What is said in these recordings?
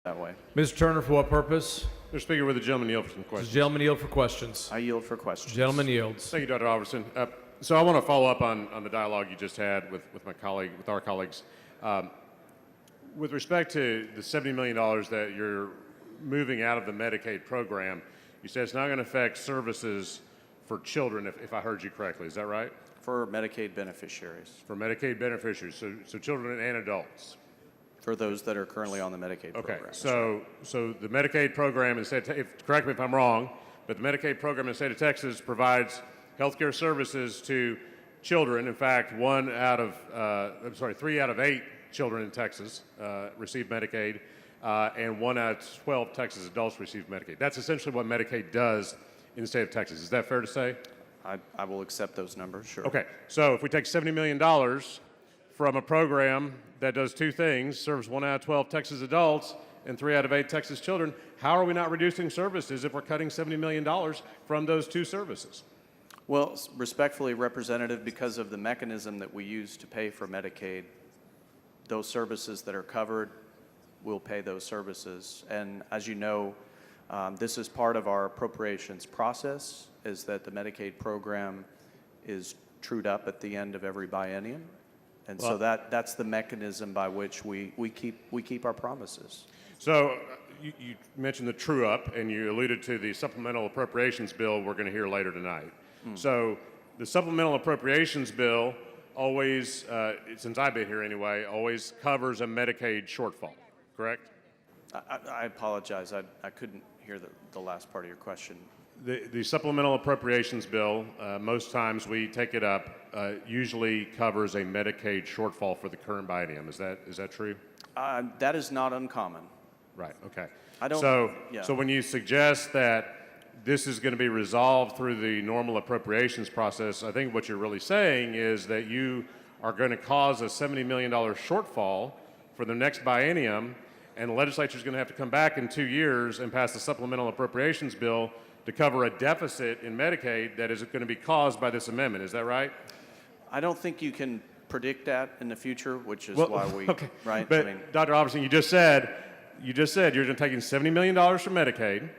that way. Mr. Turner, for what purpose? Mr. Speaker, with the gentleman yield for some questions. Does the gentleman yield for questions? I yield for questions. Gentleman yields. Thank you, Dr. Oliverson. So I want to follow up on the dialogue you just had with our colleagues. With respect to the $70 million that you're moving out of the Medicaid program, you said it's not going to affect services for children, if I heard you correctly. Is that right? For Medicaid beneficiaries. For Medicaid beneficiaries, so children and adults. For those that are currently on the Medicaid program. Okay, so the Medicaid program in the state, correct me if I'm wrong, but the Medicaid program in the state of Texas provides health care services to children. In fact, 3 out of 8 children in Texas receive Medicaid, and 1 out of 12 Texas adults receive Medicaid. That's essentially what Medicaid does in the state of Texas. Is that fair to say? I will accept those numbers, sure. Okay, so if we take $70 million from a program that does 2 things, serves 1 out of 12 Texas adults and 3 out of 8 Texas children, how are we not reducing services if we're cutting $70 million from those 2 services? Well, respectfully, Representative, because of the mechanism that we use to pay for Medicaid, those services that are covered will pay those services. And as you know, this is part of our appropriations process, is that the Medicaid program is trued up at the end of every biennium. And so that's the mechanism by which we keep our promises. So you mentioned the true up, and you alluded to the supplemental appropriations bill we're going to hear later tonight. So the supplemental appropriations bill always, since I've been here anyway, always covers a Medicaid shortfall, correct? I apologize. I couldn't hear the last part of your question. The supplemental appropriations bill, most times we take it up, usually covers a Medicaid shortfall for the current biennium. Is that true? That is not uncommon. Right. Okay. I don't. So when you suggest that this is going to be resolved through the normal appropriations process, I think what you're really saying is that you are going to cause a $70 million shortfall for the next biennium, and the legislature is going to have to come back in 2 years and pass a supplemental appropriations bill to cover a deficit in Medicaid that is going to be caused by this amendment. Is that right? I don't think you can predict that in the future, which is why we, okay. right? But Dr. Oliverson, you just said you're taking $70 million from Medicaid.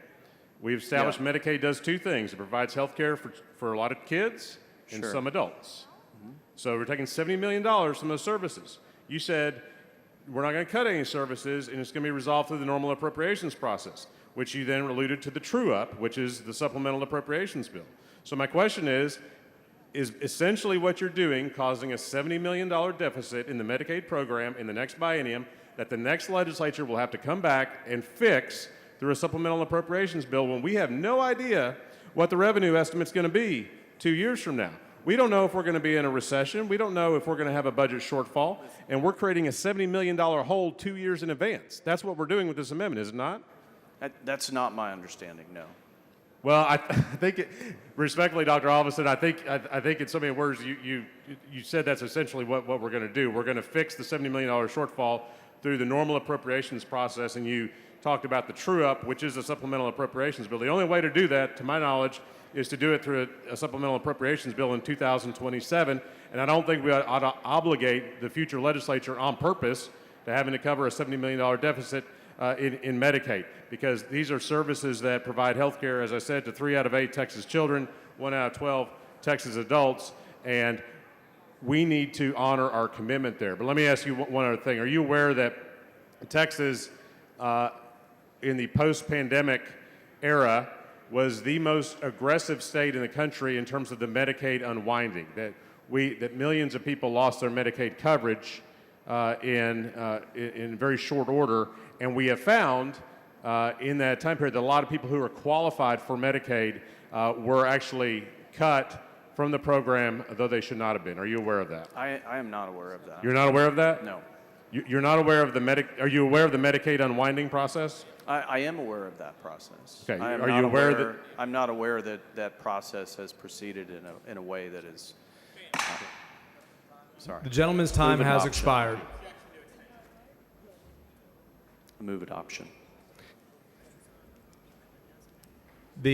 We've established Medicaid does 2 things. It provides health care for a lot of kids and some adults. So we're taking $70 million from those services. You said we're not going to cut any services, and it's going to be resolved through the normal appropriations process, which you then alluded to the true-up, which is the supplemental appropriations bill. So my question is essentially what you're doing causing a $70 million deficit in the Medicaid program in the next biennium that the next legislature will have to come back and fix through a supplemental appropriations bill when we have no idea what the revenue estimate's going to be 2 years from now? We don't know if we're going to be in a recession. We don't know if we're going to have a budget shortfall. And we're creating a $70 million hole 2 years in advance. That's what we're doing with this amendment, is it not? That's not my understanding, no. Well, I think, respectfully, Dr. Oliverson, I think in so many words, you said that's essentially what we're going to do. We're going to fix the $70 million shortfall through the normal appropriations process, and you talked about the true-up, which is a supplemental appropriations bill. The only way to do that, to my knowledge, is to do it through a supplemental appropriations bill in 2027, and I don't think we ought to obligate the future legislature on purpose to having to cover a $70 million deficit in Medicaid, because these are services that provide health care, as I said, to 3 out of 8 Texas children, 1 out of 12 Texas adults, and we need to honor our commitment there. But let me ask you one other thing. Are you aware that Texas, in the post-pandemic era, was the most aggressive state in the country in terms of the Medicaid unwinding, that millions of people lost their Medicaid coverage in very short order, and we have found in that time period that a lot of people who are qualified for Medicaid were actually cut from the program, though they should not have been. Are you aware of that? I am not aware of that. You're not aware of that? No. You're not aware of are you aware of the Medicaid unwinding process? I am aware of that process. Okay. Are you aware that? I'm not aware that process has proceeded in a way that is. Sorry. The gentleman's time has expired. Move adoption.